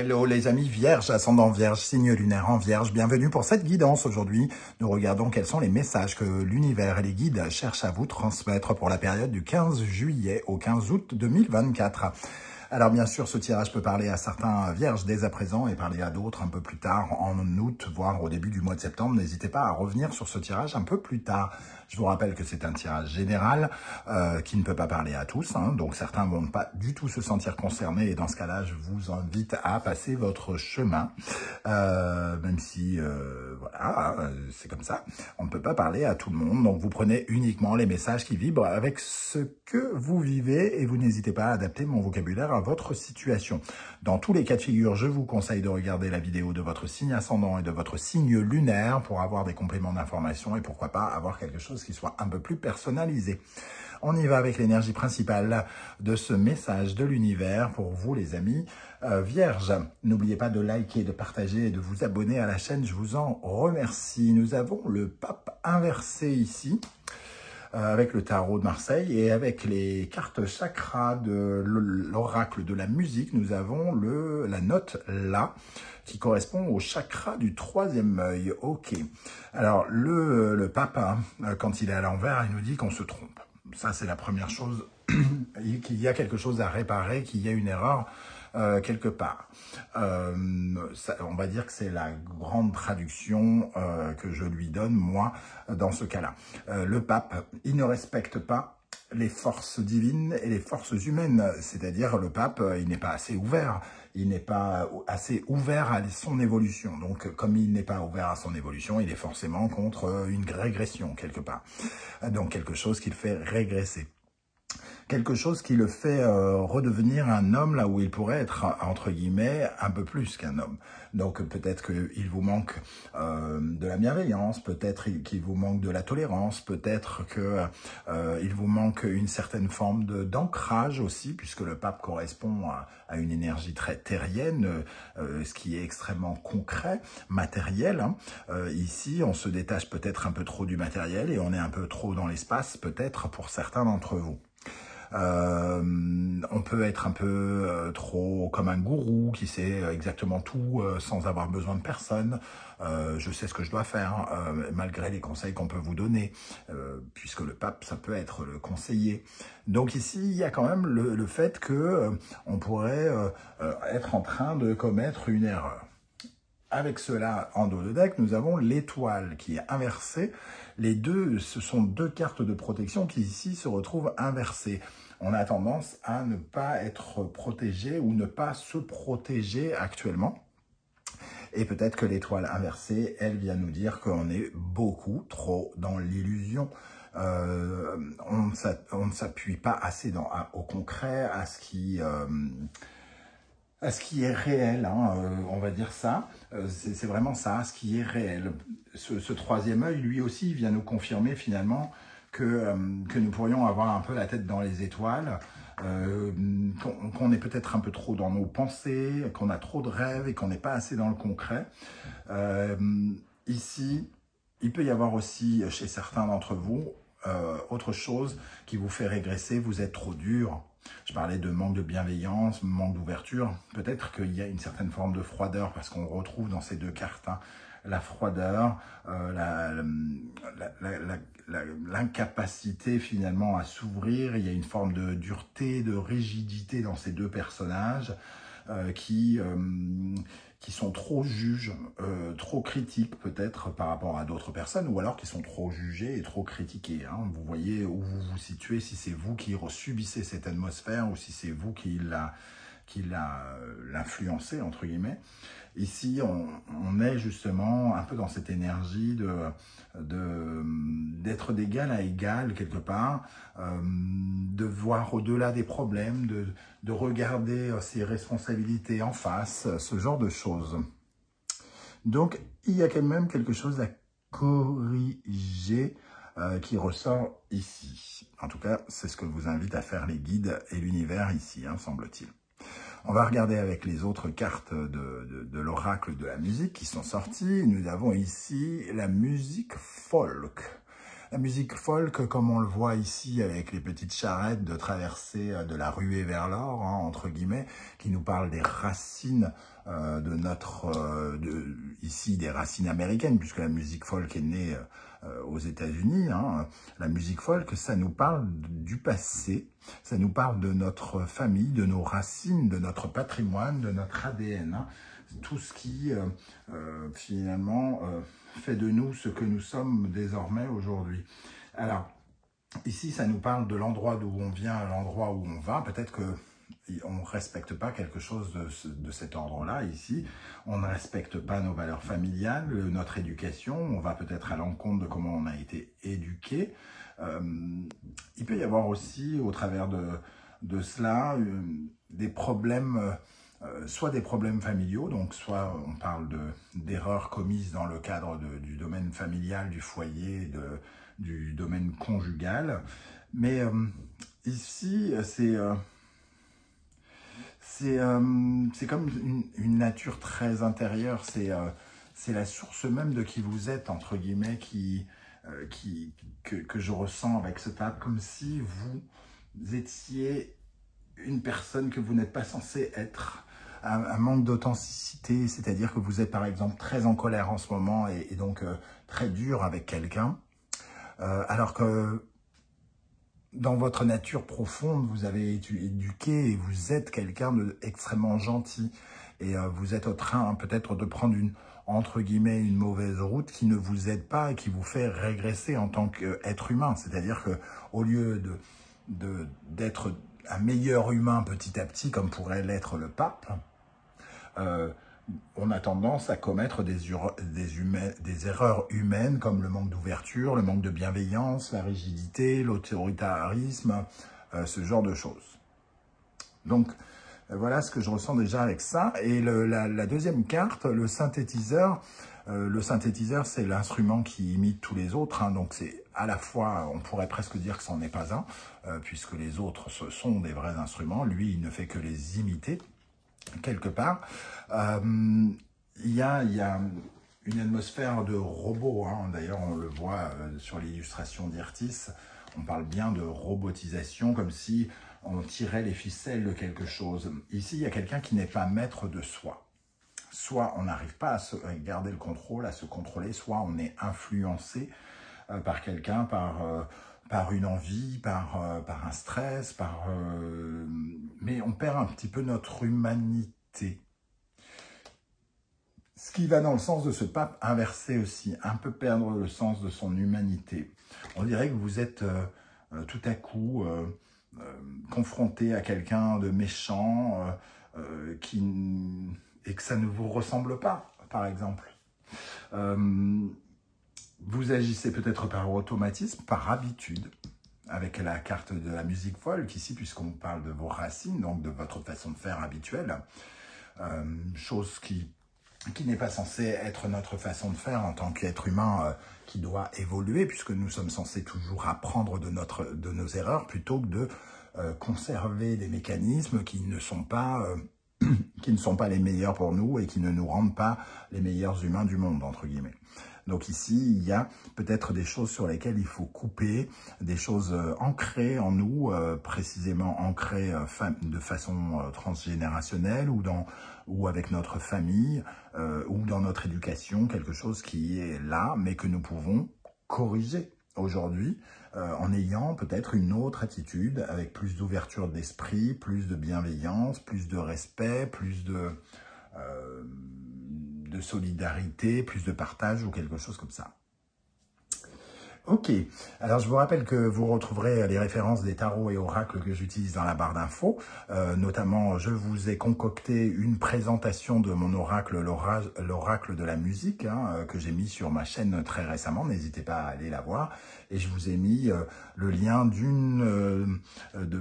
Hello les amis vierges, ascendant vierge, signe lunaire en vierge, bienvenue pour cette guidance. Aujourd'hui, nous regardons quels sont les messages que l'univers et les guides cherchent à vous transmettre pour la période du 15 juillet au 15 août 2024. Alors bien sûr, ce tirage peut parler à certains vierges dès à présent et parler à d'autres un peu plus tard, en août, voire au début du mois de septembre. N'hésitez pas à revenir sur ce tirage un peu plus tard. Je vous rappelle que c'est un tirage général qui ne peut pas parler à tous, hein, donc certains vont pas du tout se sentir concernés et dans ce cas-là, je vous invite à passer votre chemin, même si, voilà, c'est comme ça, on ne peut pas parler à tout le monde, donc vous prenez uniquement les messages qui vibrent avec ce que vous vivez et vous n'hésitez pas à adapter mon vocabulaire à votre situation. Dans tous les cas de figure, je vous conseille de regarder la vidéo de votre signe ascendant et de votre signe lunaire pour avoir des compléments d'information et pourquoi pas avoir quelque chose qui soit un peu plus personnalisé. On y va avec l'énergie principale de ce message de l'univers pour vous les amis vierges. N'oubliez pas de liker, de partager et de vous abonner à la chaîne, je vous en remercie. Nous avons le pape inversé ici, avec le tarot de Marseille et avec les cartes chakras de l'oracle de la musique, nous avons la note La qui correspond au chakra du troisième œil. Ok. Alors le pape, quand il est à l'envers, il nous dit qu'on se trompe. Ça c'est la première chose, qu'il y a quelque chose à réparer, qu'il y a une erreur quelque part. On va dire que c'est la grande traduction que je lui donne, moi, dans ce cas-là. Le pape, il ne respecte pas les forces divines et les forces humaines, c'est-à-dire le pape, il n'est pas assez ouvert, il n'est pas assez ouvert à son évolution. Donc, comme il n'est pas ouvert à son évolution, il est forcément contre une régression, quelque part. Donc, quelque chose qui le fait régresser. Quelque chose qui le fait redevenir un homme là où il pourrait être, entre guillemets, un peu plus qu'un homme. Donc peut-être qu'il vous manque de la bienveillance, peut-être qu'il vous manque de la tolérance, peut-être qu'il vous manque une certaine forme d'ancrage aussi, puisque le pape correspond à une énergie très terrienne, ce qui est extrêmement concret, matériel. Hein. Ici, on se détache peut-être un peu trop du matériel et on est un peu trop dans l'espace, peut-être pour certains d'entre vous. On peut être un peu trop comme un gourou qui sait exactement tout sans avoir besoin de personne. Je sais ce que je dois faire, malgré les conseils qu'on peut vous donner, puisque le pape, ça peut être le conseiller. Donc ici, il y a quand même le fait que on pourrait être en train de commettre une erreur. Avec cela, en dos de deck, nous avons l'étoile qui est inversée. Les deux, ce sont deux cartes de protection qui ici se retrouvent inversées. On a tendance à ne pas être protégé ou ne pas se protéger actuellement. Et peut-être que l'étoile inversée, elle vient nous dire qu'on est beaucoup trop dans l'illusion. On ne s'appuie pas assez au concret, à ce qui est réel, hein, on va dire ça, c'est vraiment ça, ce qui est réel. Ce troisième œil, lui aussi, vient nous confirmer finalement que nous pourrions avoir un peu la tête dans les étoiles, qu'on est peut-être un peu trop dans nos pensées, qu'on a trop de rêves et qu'on n'est pas assez dans le concret. Ici, il peut y avoir aussi, chez certains d'entre vous, autre chose qui vous fait régresser, vous êtes trop dur. Je parlais de manque de bienveillance, manque d'ouverture. Peut-être qu'il y a une certaine forme de froideur, parce qu'on retrouve dans ces deux cartes la froideur, l'incapacité finalement à s'ouvrir. Il y a une forme de dureté, de rigidité dans ces deux personnages qui sont trop juges, trop critiques peut-être par rapport à d'autres personnes, ou alors qui sont trop jugés et trop critiqués. Hein. Vous voyez où vous vous situez, si c'est vous qui subissez cette atmosphère, ou si c'est vous qui l'influencé, entre guillemets. Ici, on est justement un peu dans cette énergie d'être d'égal à égal quelque part, de voir au-delà des problèmes, de regarder ses responsabilités en face, ce genre de choses. Donc, il y a quand même quelque chose à corriger qui ressort ici. En tout cas, c'est ce que vous invite à faire les guides et l'univers ici, hein, semble-t-il. On va regarder avec les autres cartes de l'oracle de la musique qui sont sorties. Nous avons ici la musique folk. La musique folk, comme on le voit ici avec les petites charrettes de traversée de la ruée vers l'or, hein, entre guillemets, qui nous parle des racines de notre, ici des racines américaines, puisque la musique folk est née aux États-Unis. Hein. La musique folk, ça nous parle du passé, ça nous parle de notre famille, de nos racines, de notre patrimoine, de notre ADN. Hein. Tout ce qui, finalement, fait de nous ce que nous sommes désormais aujourd'hui. Alors, ici, ça nous parle de l'endroit d'où on vient à l'endroit où on va. Peut-être que on ne respecte pas quelque chose de cet ordre-là ici. On ne respecte pas nos valeurs familiales, notre éducation. On va peut-être à l'encontre de comment on a été éduqué. Il peut y avoir aussi, au travers de cela, des problèmes, soit des problèmes familiaux, donc soit on parle d'erreurs commises dans le cadre du domaine familial, du foyer, du domaine conjugal. Mais ici, c'est comme une nature très intérieure, c'est la source même de qui vous êtes, entre guillemets, que je ressens avec ce pape, comme si vous étiez une personne que vous n'êtes pas censé être, un manque d'authenticité, c'est-à-dire que vous êtes par exemple très en colère en ce moment et donc très dur avec quelqu'un, alors que dans votre nature profonde, vous avez été éduqué et vous êtes quelqu'un d'extrêmement gentil. Et vous êtes en train peut-être de prendre entre guillemets, une mauvaise route qui ne vous aide pas et qui vous fait régresser en tant qu'être humain. C'est-à-dire que au lieu d'être un meilleur humain petit à petit, comme pourrait l'être le pape, on a tendance à commettre des erreurs humaines comme le manque d'ouverture, le manque de bienveillance, la rigidité, l'autoritarisme, ce genre de choses. Donc, voilà ce que je ressens déjà avec ça. Et la deuxième carte, le synthétiseur, c'est l'instrument qui imite tous les autres. Hein, donc, c'est à la fois, on pourrait presque dire que c'en est pas un, puisque les autres, ce sont des vrais instruments. Lui, il ne fait que les imiter. Quelque part, il y a une atmosphère de robot, hein. D'ailleurs on le voit sur l'illustration d'Irtis, on parle bien de robotisation, comme si on tirait les ficelles de quelque chose. Ici, il y a quelqu'un qui n'est pas maître de soi. Soit on n'arrive pas à garder le contrôle, à se contrôler, soit on est influencé par quelqu'un, par une envie, par un stress, mais on perd un petit peu notre humanité. Ce qui va dans le sens de ce pape inversé aussi, un peu perdre le sens de son humanité. On dirait que vous êtes tout à coup confronté à quelqu'un de méchant et que ça ne vous ressemble pas, par exemple. Vous agissez peut-être par automatisme, par habitude, avec la carte de la musique folk ici, puisqu'on parle de vos racines, donc de votre façon de faire habituelle, chose qui n'est pas censée être notre façon de faire en tant qu'être humain qui doit évoluer, puisque nous sommes censés toujours apprendre de nos erreurs, plutôt que de conserver des mécanismes qui ne sont pas les meilleurs pour nous et qui ne nous rendent pas les meilleurs humains du monde, entre guillemets. Donc ici, il y a peut-être des choses sur lesquelles il faut couper, des choses ancrées en nous, précisément ancrées de façon transgénérationnelle ou avec notre famille ou dans notre éducation, quelque chose qui est là, mais que nous pouvons corriger aujourd'hui en ayant peut-être une autre attitude, avec plus d'ouverture d'esprit, plus de bienveillance, plus de respect, plus de solidarité, plus de partage ou quelque chose comme ça. Ok, alors je vous rappelle que vous retrouverez les références des tarots et oracles que j'utilise dans la barre d'infos. Notamment, je vous ai concocté une présentation de mon oracle, l'oracle de la musique, hein, que j'ai mis sur ma chaîne très récemment. N'hésitez pas à aller la voir. Et je vous ai mis le lien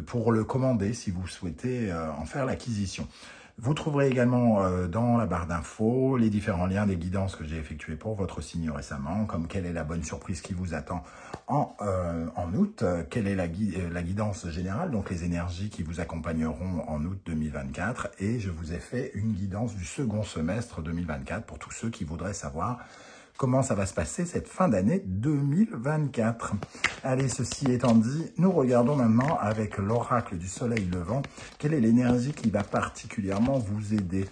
pour le commander si vous souhaitez en faire l'acquisition. Vous trouverez également dans la barre d'infos les différents liens des guidances que j'ai effectuées pour votre signe récemment, comme quelle est la bonne surprise qui vous attend en août, quelle est la guidance générale, donc les énergies qui vous accompagneront en août 2024, et je vous ai fait une guidance du second semestre 2024 pour tous ceux qui voudraient savoir comment ça va se passer cette fin d'année 2024. Allez, ceci étant dit, nous regardons maintenant avec l'oracle du soleil levant, quelle est l'énergie qui va particulièrement vous aider,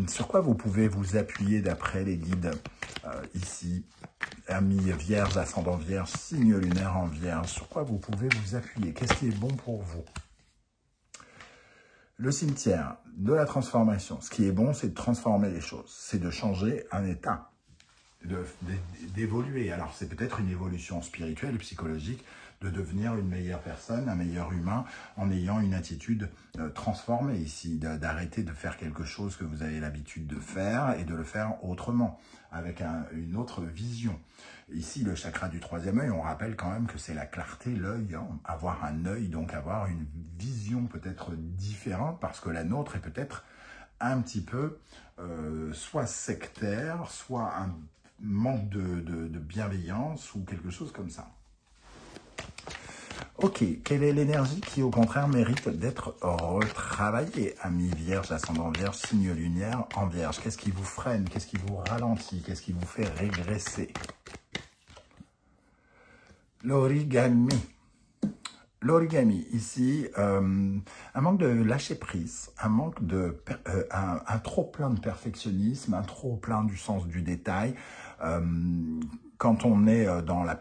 sur quoi vous pouvez vous appuyer d'après les guides ici. Amis vierge, ascendant vierge, signe lunaire en vierge, sur quoi vous pouvez vous appuyer? Qu'est-ce qui est bon pour vous? Le cimetière de la transformation. Ce qui est bon, c'est de transformer les choses. C'est de changer un état, d'évoluer. Alors, c'est peut-être une évolution spirituelle, psychologique, de devenir une meilleure personne, un meilleur humain, en ayant une attitude transformée ici, d'arrêter de faire quelque chose que vous avez l'habitude de faire et de le faire autrement, avec une autre vision. Ici, le chakra du troisième œil, on rappelle quand même que c'est la clarté, l'œil, hein, avoir un œil, donc avoir une vision peut-être différente, parce que la nôtre est peut-être un petit peu soit sectaire, soit un manque de bienveillance ou quelque chose comme ça. Ok, quelle est l'énergie qui, au contraire, mérite d'être retravaillée? Amis vierge, ascendant vierge, signe lunaire en vierge. Qu'est-ce qui vous freine? Qu'est-ce qui vous ralentit? Qu'est-ce qui vous fait régresser? L'origami. L'origami, ici, un manque de lâcher prise, un manque de, un trop plein de perfectionnisme, un trop plein du sens du détail. Quand on est dans la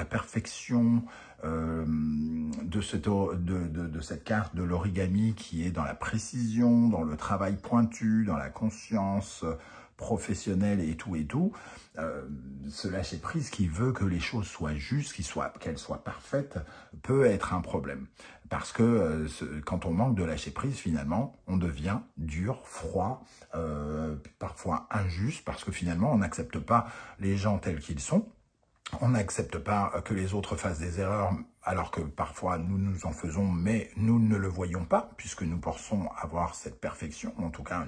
perfection de cette carte de l'origami qui est dans la précision, dans le travail pointu, dans la conscience professionnelle et tout, ce lâcher prise qui veut que les choses soient justes, qu'elles soient parfaites, peut être un problème. Parce que quand on manque de lâcher prise, finalement, on devient dur, froid, parfois injuste, parce que finalement, on n'accepte pas les gens tels qu'ils sont. On n'accepte pas que les autres fassent des erreurs, alors que parfois nous en faisons, mais nous ne le voyons pas, puisque nous pensons avoir cette perfection. En tout cas,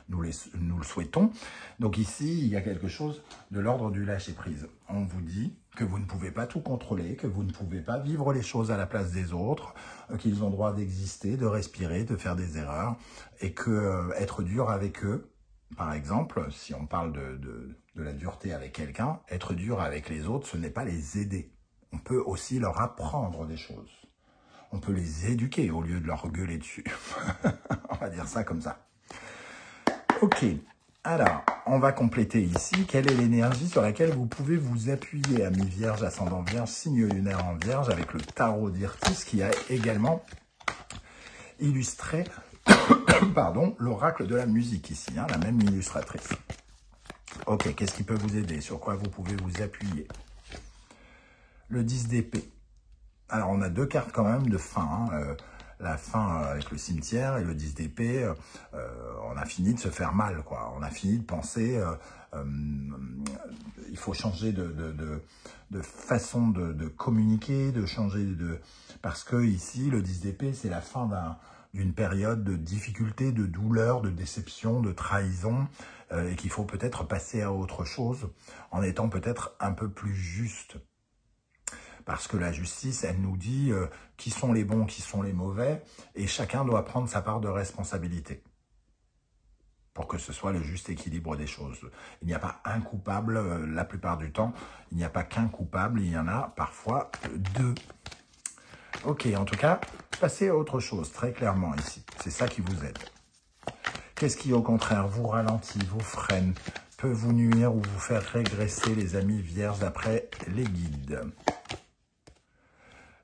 nous le souhaitons. Donc ici, il y a quelque chose de l'ordre du lâcher-prise. On vous dit que vous ne pouvez pas tout contrôler, que vous ne pouvez pas vivre les choses à la place des autres, qu'ils ont droit d'exister, de respirer, de faire des erreurs, et que être dur avec eux, par exemple, si on parle de la dureté avec quelqu'un, être dur avec les autres, ce n'est pas les aider. On peut aussi leur apprendre des choses. On peut les éduquer au lieu de leur gueuler dessus. On va dire ça comme ça. Ok, alors, on va compléter ici. Quelle est l'énergie sur laquelle vous pouvez vous appuyer, amis vierge, ascendant vierge, signe lunaire en vierge, avec le tarot d'Irtis qui a également illustré pardon, l'oracle de la musique ici, hein, la même illustratrice. Ok, qu'est-ce qui peut vous aider? Sur quoi vous pouvez vous appuyer? Le 10 d'épée. Alors, on a deux cartes quand même de fin. Hein, la fin avec le cimetière et le 10 d'épée, on a fini de se faire mal, quoi. On a fini de penser, il faut changer de façon de communiquer, de changer de... Parce que ici, le 10 d'épée, c'est la fin d'une période de difficulté, de douleur, de déception, de trahison, et qu'il faut peut-être passer à autre chose en étant peut-être un peu plus juste. Parce que la justice, elle nous dit qui sont les bons, qui sont les mauvais, et chacun doit prendre sa part de responsabilité pour que ce soit le juste équilibre des choses. Il n'y a pas un coupable, la plupart du temps, il n'y a pas qu'un coupable, il y en a parfois deux. Ok, en tout cas, passez à autre chose, très clairement ici. C'est ça qui vous aide. Qu'est-ce qui, au contraire, vous ralentit, vous freine, peut vous nuire ou vous faire régresser, les amis vierges, d'après les guides?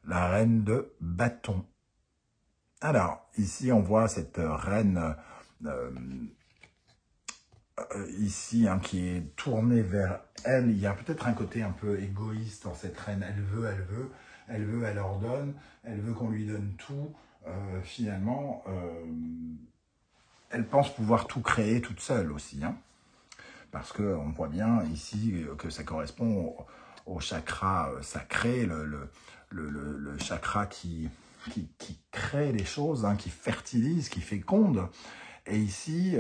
La reine de bâton. Alors, ici, on voit cette reine ici hein, qui est tournée vers elle. Il y a peut-être un côté un peu égoïste dans cette reine. Elle ordonne, elle veut qu'on lui donne tout. Finalement, elle pense pouvoir tout créer toute seule aussi. Hein, parce qu'on voit bien ici que ça correspond au chakra sacré, le chakra qui crée les choses, hein, qui fertilise, qui féconde. Et ici,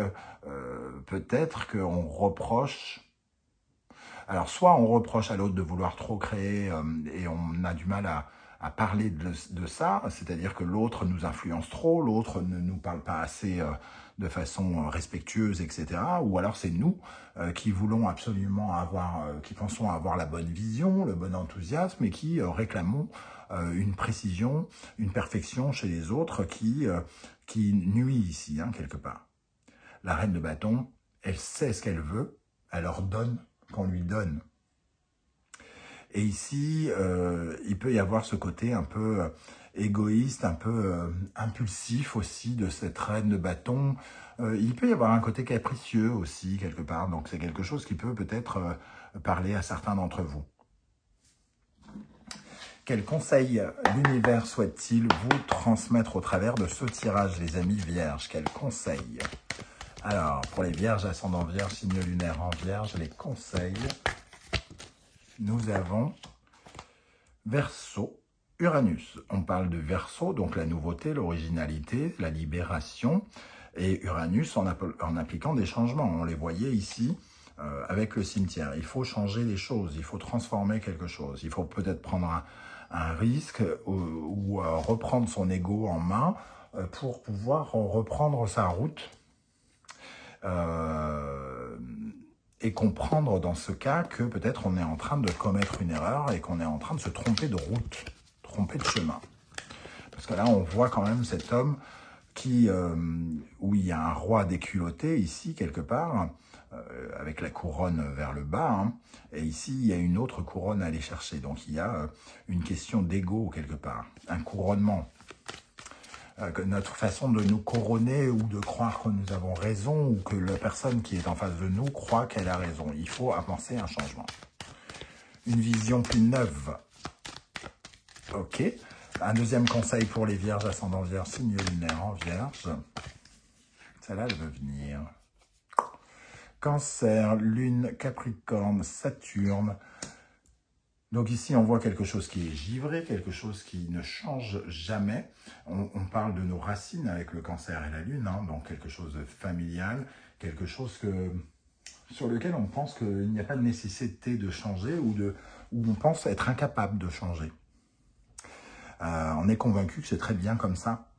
peut-être qu'on reproche... Alors, soit on reproche à l'autre de vouloir trop créer et on a du mal à à parler de ça, c'est-à-dire que l'autre nous influence trop, l'autre ne nous parle pas assez de façon respectueuse, etc. Ou alors c'est nous qui voulons absolument avoir, qui pensons avoir la bonne vision, le bon enthousiasme et qui réclamons une précision, une perfection chez les autres qui nuit ici, hein, quelque part. La reine de bâton, elle sait ce qu'elle veut, elle ordonne qu'on lui donne. Et ici, il peut y avoir ce côté un peu égoïste, un peu impulsif aussi de cette reine de bâton. Il peut y avoir un côté capricieux aussi, quelque part. Donc, c'est quelque chose qui peut peut-être parler à certains d'entre vous. Quel conseil l'univers souhaite-t-il vous transmettre au travers de ce tirage, les amis vierges? Quel conseil? Alors, pour les vierges, ascendant vierge, signe lunaire en vierge, les conseils... Nous avons Verseau, Uranus. On parle de Verseau, donc la nouveauté, l'originalité, la libération. Et Uranus en appliquant des changements. On les voyait ici avec le cimetière. Il faut changer les choses, il faut transformer quelque chose. Il faut peut-être prendre un risque ou reprendre son ego en main pour pouvoir reprendre sa route. Et comprendre dans ce cas que peut-être on est en train de commettre une erreur et qu'on est en train de se tromper de route, tromper de chemin. Parce que là, on voit quand même cet homme qui, où il y a un roi déculotté ici, quelque part, avec la couronne vers le bas. Hein, et ici, il y a une autre couronne à aller chercher. Donc, il y a une question d'ego, quelque part, un couronnement. Notre façon de nous couronner ou de croire que nous avons raison ou que la personne qui est en face de nous croit qu'elle a raison. Il faut avancer un changement. Une vision plus neuve. Ok. Un deuxième conseil pour les vierges, ascendant vierge, signe lunaire en vierge. Celle-là, elle veut venir. Cancer, lune, capricorne, Saturne. Donc ici, on voit quelque chose qui est givré, quelque chose qui ne change jamais. On parle de nos racines avec le cancer et la lune, hein, donc quelque chose de familial, quelque chose sur lequel on pense qu'il n'y a pas de nécessité de changer ou on pense être incapable de changer. On est convaincu que c'est très bien comme ça,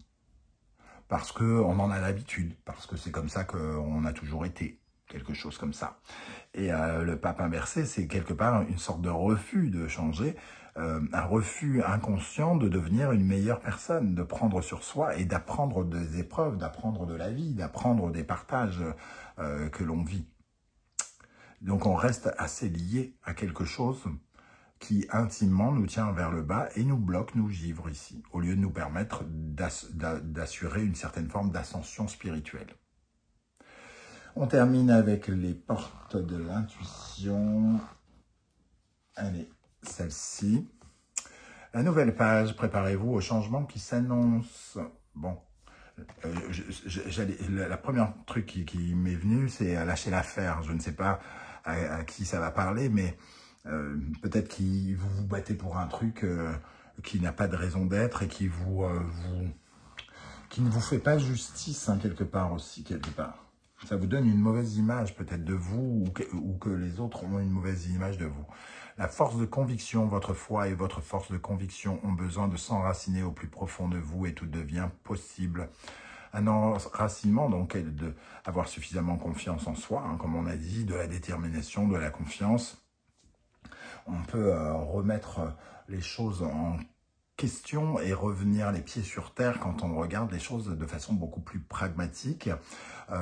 parce qu'on en a l'habitude, parce que c'est comme ça qu'on a toujours été. Quelque chose comme ça. Et le pape inversé, c'est quelque part une sorte de refus de changer, un refus inconscient de devenir une meilleure personne, de prendre sur soi et d'apprendre des épreuves, d'apprendre de la vie, d'apprendre des partages que l'on vit. Donc on reste assez lié à quelque chose qui intimement nous tient vers le bas et nous bloque, nous givre ici, au lieu de nous permettre d'assurer une certaine forme d'ascension spirituelle. On termine avec les portes de l'intuition. Allez, celle-ci. La nouvelle page, préparez-vous au changement qui s'annonce. Bon, la première truc qui m'est venu, c'est lâcher l'affaire. Je ne sais pas à qui ça va parler, mais peut-être que vous vous battez pour un truc qui n'a pas de raison d'être et qui ne vous fait pas justice, hein, quelque part aussi, quelque part. Ça vous donne une mauvaise image peut-être de vous ou que les autres ont une mauvaise image de vous. La force de conviction, votre foi et votre force de conviction ont besoin de s'enraciner au plus profond de vous et tout devient possible. Un enracinement, donc, est d'avoir suffisamment confiance en soi, hein, comme on a dit, de la détermination, de la confiance. On peut remettre les choses en question et revenir les pieds sur terre quand on regarde les choses de façon beaucoup plus pragmatique.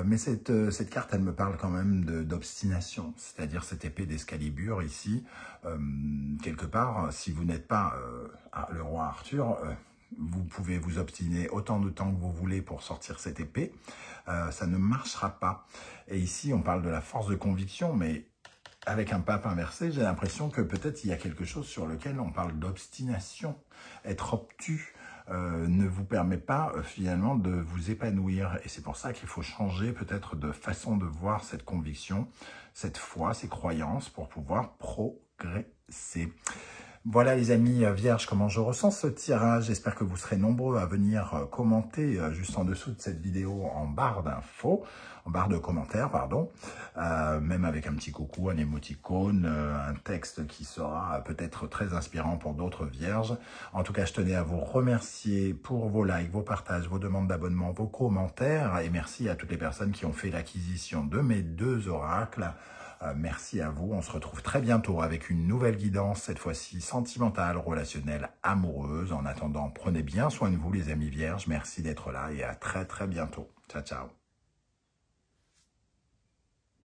Mais cette carte, elle me parle quand même d'obstination, c'est-à-dire cette épée d'Excalibur ici. Quelque part, si vous n'êtes pas le roi Arthur, vous pouvez vous obstiner autant de temps que vous voulez pour sortir cette épée. Ça ne marchera pas. Et ici, on parle de la force de conviction, mais avec un pape inversé, j'ai l'impression que peut-être il y a quelque chose sur lequel on parle d'obstination. Être obtus ne vous permet pas finalement de vous épanouir. Et c'est pour ça qu'il faut changer peut-être de façon de voir cette conviction, cette foi, ces croyances pour pouvoir progresser. Voilà les amis vierges, comment je ressens ce tirage. J'espère que vous serez nombreux à venir commenter juste en dessous de cette vidéo en barre d'infos, en barre de commentaires, pardon. Même avec un petit coucou, un émoticône, un texte qui sera peut-être très inspirant pour d'autres vierges. En tout cas, je tenais à vous remercier pour vos likes, vos partages, vos demandes d'abonnement, vos commentaires. Et merci à toutes les personnes qui ont fait l'acquisition de mes 2 oracles. Merci à vous. On se retrouve très bientôt avec une nouvelle guidance, cette fois-ci sentimentale, relationnelle, amoureuse. En attendant, prenez bien soin de vous les amis vierges. Merci d'être là et à très très bientôt. Ciao, ciao.